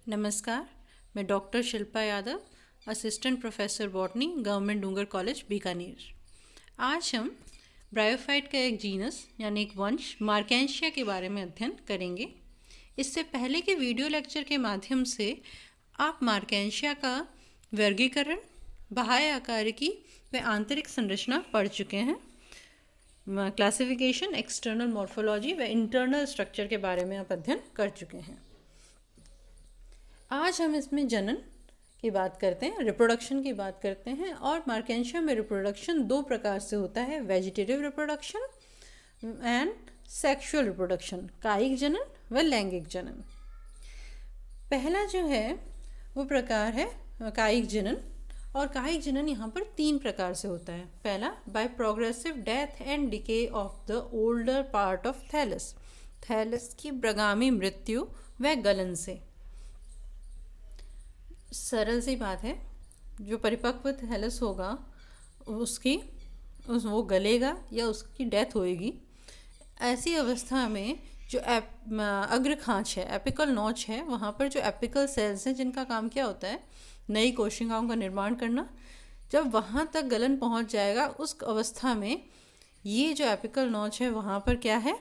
नमस्कार, मैं doctor Shilpa Yadav, assistant professor botany, government Dungar college Bikaner. आज हम ब्रायोफाइट का एक जीनस यानी एक वंश मार्केंशिया के बारे में अध्ययन करेंगे। इससे पहले के वीडियो लेक्चर के माध्यम से आप मार्केंशिया का वर्गीकरण, बाह्य आकारिकी व आंतरिक संरचना पढ़ चुके हैं। क्लासिफिकेशन, एक्सटर्नल मॉर्फोलॉजी व इंटरनल स्ट्रक्चर के बारे में आप अध्ययन कर चुके हैं। आज हम इसमें जनन की बात करते हैं, रिप्रोडक्शन की बात करते हैं। और मार्केंशिया में रिप्रोडक्शन दो प्रकार से होता है, vegetative reproduction and sexual reproduction, कायिक जनन व लैंगिक जनन। पहला जो है वो प्रकार है कायिक जनन, और कायिक जनन यहाँ पर तीन प्रकार से होता है। पहला, by progressive death and decay of the older part of thallus, thallus की प्रगामी मृत्यु व गलन से। सरल सी बात है, जो परिपक्व थैलस होगा वो गलेगा या उसकी डेथ होएगी। ऐसी अवस्था में जो अग्र खांच है, एपिकल नॉच है, वहाँ पर जो एपिकल सेल्स हैं जिनका काम क्या होता है, नई कोशिकाओं का निर्माण करना, जब वहाँ तक गलन पहुँच जाएगा उस अवस्था में ये जो एपिकल नॉच है वहाँ पर क्या है,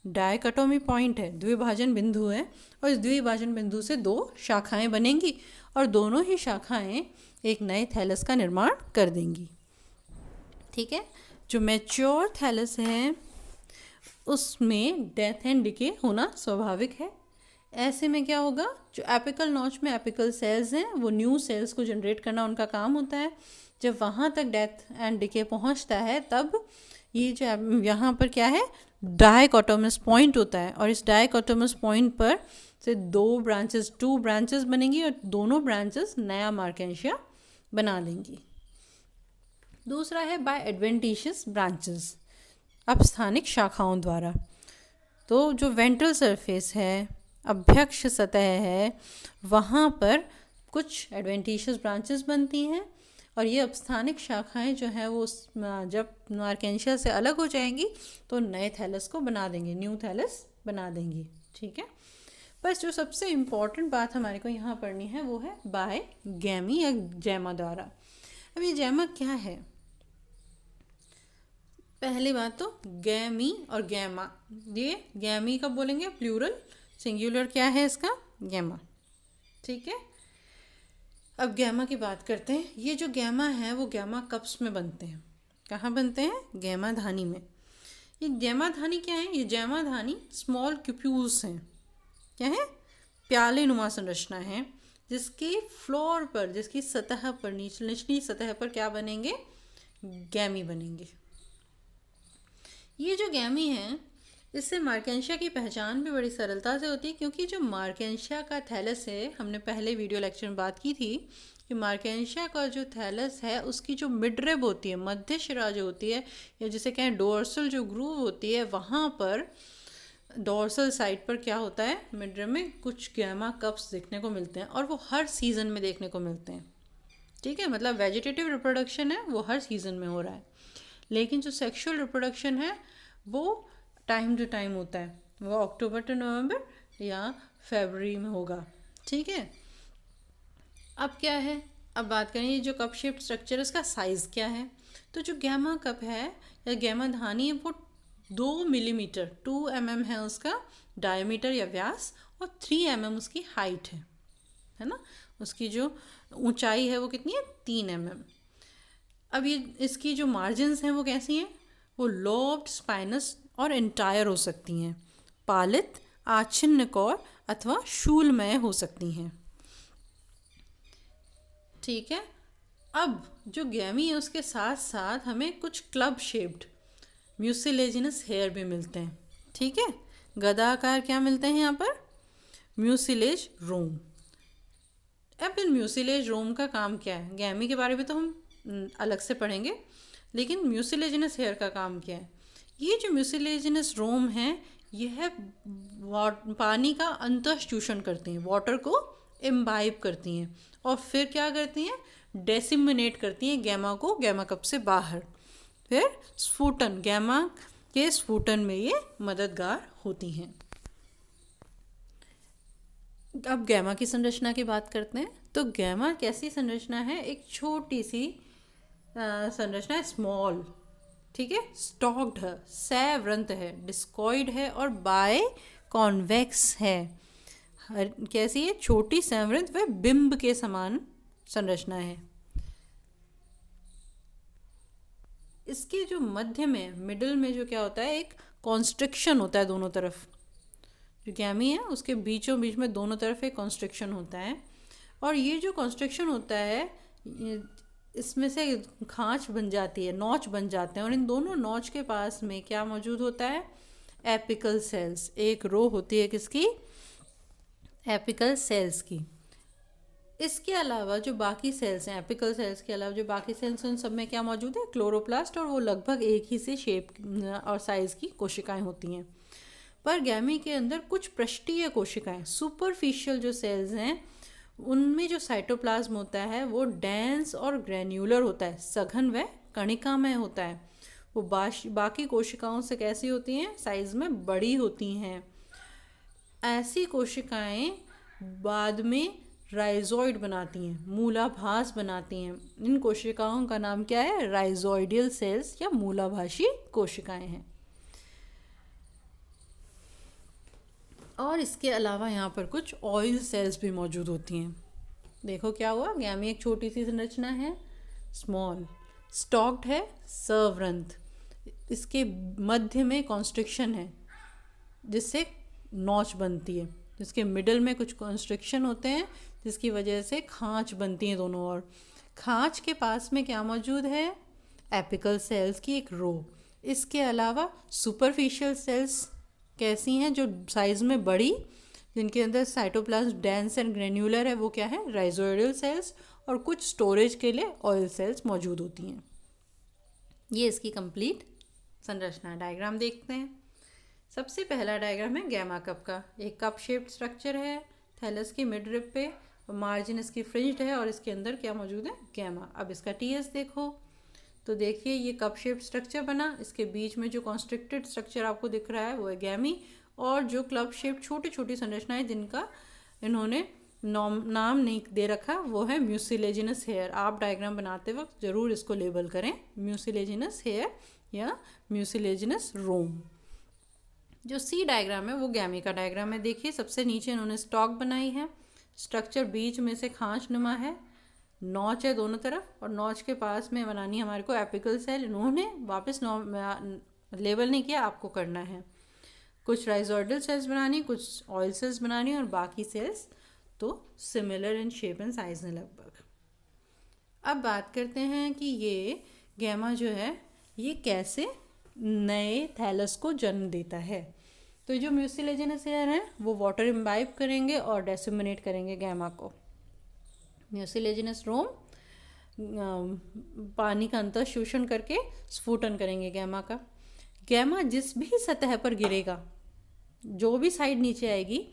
डायकोटोमी पॉइंट है, द्विभाजन बिंदु है। और इस द्विभाजन बिंदु से दो शाखाएं बनेंगी और दोनों ही शाखाएं एक नए थैलस का निर्माण कर देंगी। ठीक है, जो मैच्योर थैलस है उसमें डेथ एंड डिके होना स्वाभाविक है। ऐसे में क्या होगा, जो एपिकल नॉच में एपिकल सेल्स हैं वो न्यू सेल्स को जनरेट करना उनका काम होता है। जब वहाँ तक डेथ एंड डिके पहुँचता है तब ये जो यहाँ पर क्या है, डायकोटोमस पॉइंट होता है, और इस डायकोटोमस पॉइंट पर से टू ब्रांचेस बनेंगी और दोनों ब्रांचेस नया मार्केंशिया बना देंगी। दूसरा है बाय एडवेंटिशियस ब्रांचेस, अपस्थानिक शाखाओं द्वारा। तो जो वेंट्रल सरफेस है, अभ्यक्ष सतह है, वहाँ पर कुछ एडवेंटिशियस ब्रांचेस बनती हैं और ये अपस्थानिक शाखाएं जो हैं वो जब मार्केंशिया से अलग हो जाएंगी तो नए थैलस को बना देंगे, न्यू थैलस बना देंगी। ठीक है, बस जो सबसे इम्पॉर्टेंट बात हमारे को यहाँ पढ़नी है वो है बाय गैमी या जैमा द्वारा। अब ये जैमा क्या है, पहली बात तो गैमी और गैमा, ये गैमी कब बोलेंगे, प्लूरल, सिंगुलर क्या है इसका, गैमा। ठीक है, अब गैमा की बात करते हैं। ये जो गैमा है वो गैमा कप्स में बनते हैं। कहाँ बनते हैं, गैमा धानी में। ये गैमा धानी क्या है, ये गैमा धानी स्मॉल क्यूप्यूल्स हैं। क्या है, प्याले नुमा संरचना है जिसके फ्लोर पर, जिसकी सतह पर, निचली सतह पर क्या बनेंगे, गैमी बनेंगे। ये जो गैमी है इससे मार्केंशिया की पहचान भी बड़ी सरलता से होती है, क्योंकि जो मार्केंशिया का थैलस है, हमने पहले वीडियो लेक्चर में बात की थी कि मार्केंशिया का जो थैलस है उसकी जो मिडरिब होती है, मध्य शिरा जो होती है, या जिसे कहें डोर्सल जो ग्रूव होती है, वहाँ पर डोर्सल साइड पर क्या होता है, मिडरिब में कुछ गैमा कप्स देखने को मिलते हैं और वो हर सीज़न में देखने को मिलते हैं। ठीक है, मतलब वेजिटेटिव रिप्रोडक्शन है वो हर सीज़न में हो रहा है, लेकिन जो सेक्सुअल रिप्रोडक्शन है वो टाइम टू टाइम होता है, वो अक्टूबर टू नवंबर या फरवरी में होगा। ठीक है, अब क्या है, अब बात करें जो कप शेप्ड स्ट्रक्चर, इसका साइज़ क्या है। तो जो गैमा कप है या गैमा धानी है वो 2 मिलीमीटर 2 mm है उसका डायमीटर या व्यास, और 3 mm उसकी हाइट है ना, उसकी जो ऊंचाई है वो कितनी है, 3 mm। अब ये इसकी जो मार्जिन्स हैं वो कैसी हैं, वो लोब्ड, स्पाइनस और एंटायर हो सकती हैं, पालित, आच्छिन्न कौर अथवा शूलमय हो सकती हैं। ठीक है, अब जो गैमी है उसके साथ साथ हमें कुछ क्लब शेप्ड म्यूसिलेजिनस हेयर भी मिलते हैं। ठीक है, गदाकार क्या मिलते हैं यहाँ पर, म्यूसिलेज रोम। अब इन म्यूसिलेज रोम का काम क्या है, गैमी के बारे में तो हम अलग से पढ़ेंगे, लेकिन म्यूसिलेजिनस हेयर का काम क्या है। ये जो म्यूसिलेजिनस रोम है यह पानी का अंतःशोषण करती हैं, वाटर को इम्बाइब करती हैं और फिर क्या करती हैं, डेसिमिनेट करती हैं गैमा को गैमा कप से बाहर। फिर स्फुटन, गैमा के स्फुटन में ये मददगार होती हैं। अब गैमा की संरचना की बात करते हैं। तो गैमा कैसी संरचना है? एक छोटी सी संरचना है, स्मॉल, ठीक है, स्टॉक्ड है, सैव्रंत है, डिस्कॉइड है और बाय कॉन्वेक्स है। कैसी है? छोटी, सैव्रंत व बिंब के समान संरचना है। इसके जो मध्य में, मिडिल में जो क्या होता है, एक कॉन्स्ट्रिक्शन होता है दोनों तरफ। जो गैमी है उसके बीचों बीच में दोनों तरफ एक कॉन्स्ट्रिक्शन होता है, और ये जो कॉन्स्ट्रिक्शन होता है इसमें से खांच बन जाती है, नॉच बन जाते हैं, और इन दोनों नॉच के पास में क्या मौजूद होता है? Apical cells. एक रो होती है किसकी? एपिकल सेल्स की। इसके अलावा जो बाकी सेल्स हैं, एपिकल सेल्स के अलावा जो बाकी सेल्स हैं, उन सब में क्या मौजूद है? क्लोरोप्लास्ट, और वो लगभग एक ही से शेप और साइज़ की कोशिकाएं होती हैं। पर गैमी के अंदर कुछ पृष्ठीय कोशिकाएं, सुपरफिशियल जो सेल्स हैं, उनमें जो साइटोप्लाज्म होता है वो डेंस और ग्रैन्युलर होता है, सघन व कणिकामय होता है। वो बाकी कोशिकाओं से कैसी होती हैं? साइज़ में बड़ी होती हैं। ऐसी कोशिकाएं बाद में राइजोइड बनाती हैं, मूलाभास बनाती हैं। इन कोशिकाओं का नाम क्या है? राइजोइडियल सेल्स या मूलाभासी कोशिकाएं हैं। और इसके अलावा यहाँ पर कुछ ऑयल सेल्स भी मौजूद होती हैं। देखो क्या हुआ, गैमी एक छोटी सी संरचना है, स्मॉल, स्टॉक्ड है, सर्वरंत, इसके मध्य में कॉन्स्ट्रिक्शन है जिससे नॉच बनती है, जिसके मिडल में कुछ कॉन्स्ट्रिक्शन होते हैं जिसकी वजह से खांच बनती है दोनों ओर। खांच के पास में क्या मौजूद है? एपिकल सेल्स की एक रो। इसके अलावा सुपरफिशियल सेल्स कैसी हैं? जो साइज में बड़ी, जिनके अंदर साइटोप्लाज्म डेंस एंड ग्रेन्युलर है, वो क्या है? राइजोइडल सेल्स। और कुछ स्टोरेज के लिए ऑयल सेल्स मौजूद होती हैं। ये इसकी कंप्लीट संरचना। डायग्राम देखते हैं। सबसे पहला डायग्राम है गैमा कप का। एक कप शेप्ड स्ट्रक्चर है थैलस की मिड रिब पे, मार्जिन इसकी फ्रिंज्ड है, और इसके अंदर क्या मौजूद है? गैमा। अब इसका टीएस देखो तो देखिए ये कप शेप्ड स्ट्रक्चर बना, इसके बीच में जो कॉन्स्ट्रिक्टेड स्ट्रक्चर आपको दिख रहा है वो है गैमी, और जो क्लब शेप्ड छोटी छोटी संरचनाएं जिनका इन्होंने नाम नहीं दे रखा वो है म्यूसिलेजिनस हेयर। आप डायग्राम बनाते वक्त ज़रूर इसको लेबल करें, म्यूसिलेजिनस हेयर या म्यूसिलेजिनस रोम। जो सी डायग्राम है वो गैमी का डायग्राम है। देखिए सबसे नीचे इन्होंने स्टॉक बनाई है, स्ट्रक्चर बीच में से खांच नुमा है, नॉच है दोनों तरफ, और नॉच के पास में बनानी हमारे को एपिकल सेल। इन्होंने वापस लेबल नहीं किया, आपको करना है। कुछ राइजोइडल सेल्स बनानी, कुछ ऑयल सेल्स बनानी, और बाकी सेल्स तो similar in shape and size में लगभग। अब बात करते हैं कि ये गैमा जो है ये कैसे नए थैलस को जन्म देता है। तो जो म्यूसिलेजिनस हेयर हैं वो वाटर इम्बाइब करेंगे और डिसेमिनेट करेंगे गैमा को। म्यूसिलेजिनस रोम पानी का अंतर शोषण करके स्फुटन करेंगे गैमा का। गैमा जिस भी सतह पर गिरेगा, जो भी साइड नीचे आएगी,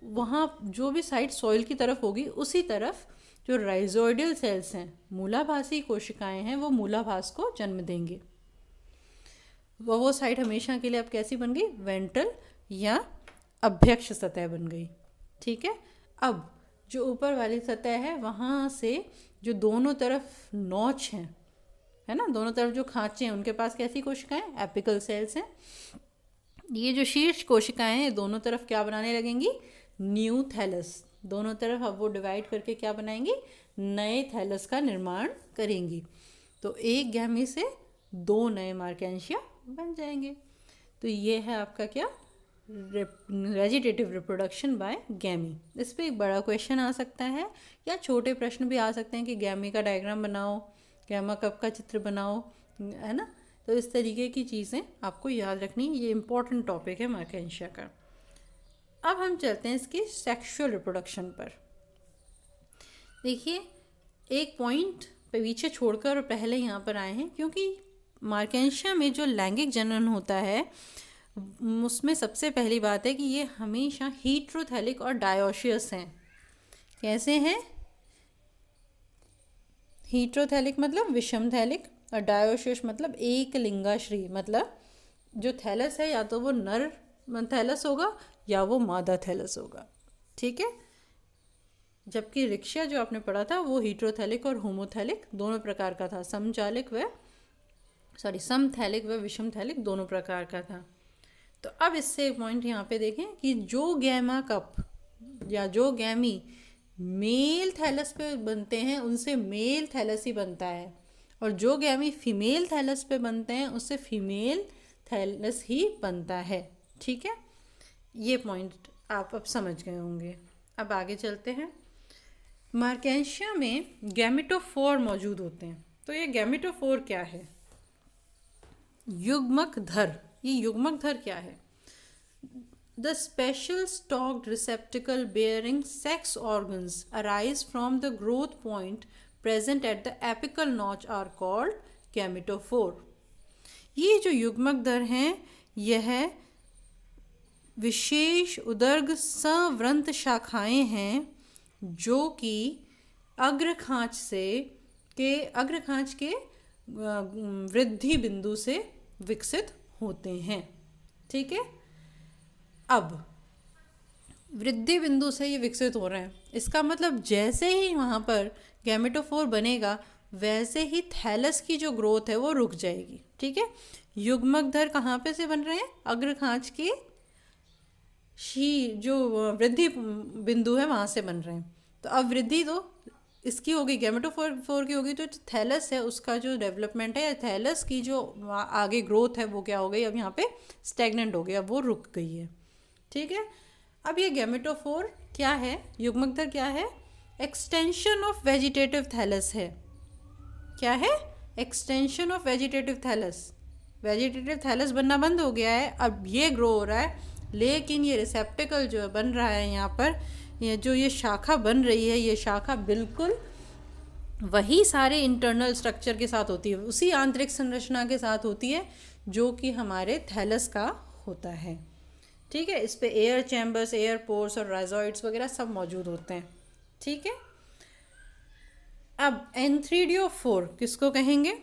वहाँ जो भी साइड सॉइल की तरफ होगी उसी तरफ जो राइजोइडल सेल्स हैं, मूलाभासी कोशिकाएं हैं, वो मूलाभास को जन्म देंगे। वो साइड हमेशा के लिए अब कैसी बन गई? वेंट्रल या अभ्यक्ष सतह बन गई। ठीक है। अब जो ऊपर वाली सतह है वहाँ से जो दोनों तरफ नॉच हैं, है ना, दोनों तरफ जो खांचे हैं, उनके पास कैसी कोशिकाएं? एपिकल सेल्स हैं। ये जो शीर्ष कोशिकाएं हैं दोनों तरफ क्या बनाने लगेंगी? New thallus. दोनों तरफ अब वो डिवाइड करके क्या बनाएंगी? नए थैलस का निर्माण करेंगी। तो एक गैमी से दो नए मार्केंशिया बन जाएंगे। तो ये है आपका क्या? Vegetative reproduction by गैमी। इस पर एक बड़ा क्वेश्चन आ सकता है या छोटे प्रश्न भी आ सकते हैं कि गैमी का डायग्राम बनाओ, गैमा कप का चित्र बनाओ, है ना। तो इस तरीके की चीज़ें आपको याद रखनी, ये इम्पॉर्टेंट टॉपिक है मार्केंशिया का। अब हम चलते हैं इसकी सेक्सुअल रिप्रोडक्शन पर। देखिए एक पॉइंट पे पीछे छोड़कर पहले यहाँ पर आए हैं, क्योंकि मार्केंशिया में जो लैंगिक जनन होता है उसमें सबसे पहली बात है कि ये हमेशा हीट्रोथैलिक और डायोशियस हैं। कैसे हैं? हीट्रोथैलिक मतलब विषम थैलिक, और डायोशियस मतलब एक लिंगाश्री, मतलब जो थैलस है या तो वो नर थैलस होगा या वो मादा थैलस होगा। ठीक है, जबकि रिक्शा जो आपने पढ़ा था वो हीट्रोथैलिक और होमोथैलिक दोनों प्रकार का था, समथैलिक व विषमथैलिक दोनों प्रकार का था। तो अब इससे एक पॉइंट यहाँ पे देखें कि जो गैमा कप या जो गैमी मेल थैलस पे बनते हैं उनसे मेल थैलस ही बनता है, और जो गैमी फीमेल थैलस पे बनते हैं उससे फीमेल थैलस ही बनता है। ठीक है, ये पॉइंट आप अब समझ गए होंगे। अब आगे चलते हैं। मार्केंशिया में गैमेटोफोर मौजूद होते हैं। तो ये गैमेटोफोर क्या है? युग्मक धर। ये युग्मक धर क्या है? The special stalked receptacle bearing sex organs arise from the growth point present at the apical notch are called gametophore. ये जो युग्मक दर हैं यह विशेष उदर्ग संवृंत शाखाएं हैं जो कि अग्रखांच के वृद्धि बिंदु से विकसित होते हैं। ठीक है, अब वृद्धि बिंदु से ये विकसित हो रहे हैं, इसका मतलब जैसे ही वहाँ पर गैमेटोफोर बनेगा वैसे ही थैलस की जो ग्रोथ है वो रुक जाएगी। ठीक है, युग्मक धर कहाँ पे से बन रहे हैं? अग्रखांच के जो वृद्धि बिंदु है वहाँ से बन रहे हैं। तो अब वृद्धि तो इसकी होगी, गैमेटोफोर की होगी, तो थैलस है उसका जो डेवलपमेंट है या थैलस की जो आगे ग्रोथ है वो क्या हो गई? अब यहाँ पे स्टैग्नेंट हो गया, वो रुक गई है। ठीक है, अब ये गैमेटोफोर क्या है? युग्मक दर क्या है? एक्सटेंशन ऑफ वेजिटेटिव थैलस है। क्या है? Extension of vegetative thallus. Vegetative thallus बनना बंद हो गया है, अब ये ग्रो हो रहा है, लेकिन ये रिसेप्टिकल जो बन रहा है यहाँ पर, ये शाखा बन रही है, ये शाखा बिल्कुल वही सारे इंटरनल स्ट्रक्चर के साथ होती है, उसी आंतरिक संरचना के साथ होती है जो कि हमारे थैलस का होता है। ठीक है, इस पे एयर चैम्बर्स, एयर पोर्स और राइजोइड्स वगैरह सब मौजूद होते हैं। ठीक है, अब एंथ्रीडियोफोर किसको कहेंगे?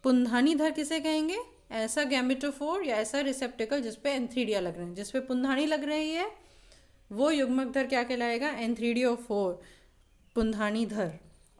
पुंधानी धर किसे कहेंगे? ऐसा गैमेटोफोर या ऐसा रिसेप्टिकल जिसपे एंथ्रीडिया लग रहे हैं, जिसपे पुंधानी लग रही है, वो युग्मक धर क्या कहलाएगा? एंथ्रीडियोफोर, पुंधानी धर।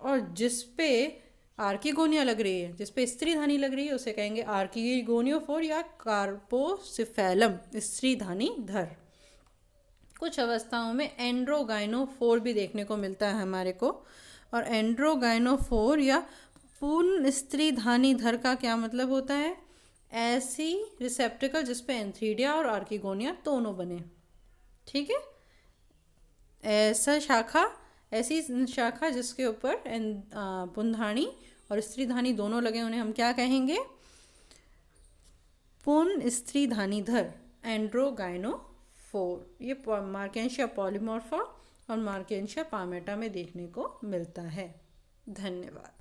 और जिसपे आर्किगोनिया लग रही है, जिसपे स्त्रीधानी लग रही है, उसे कहेंगे आर्किगोनियोफोर या कार्पोसिफेलम, स्त्रीधानी धर। कुछ अवस्थाओं में एंड्रोगाइनोफोर भी देखने को मिलता है हमारे को, और एंड्रोगाइनोफोर या पूर्ण स्त्रीधानी धर का क्या मतलब होता है? ऐसी रिसेप्टिकल जिसपे एंथ्रीडिया और आर्किगोनिया दोनों बने। ठीक है, ऐसी शाखा जिसके ऊपर पुंधानी और स्त्रीधानी दोनों लगे, उन्हें हम क्या कहेंगे? पूर्ण स्त्रीधानी धर, एंड्रोगाइनोफोर। ये मार्केंशिया पॉलीमॉर्फा और मार्केंशिया पामेटा में देखने को मिलता है। धन्यवाद।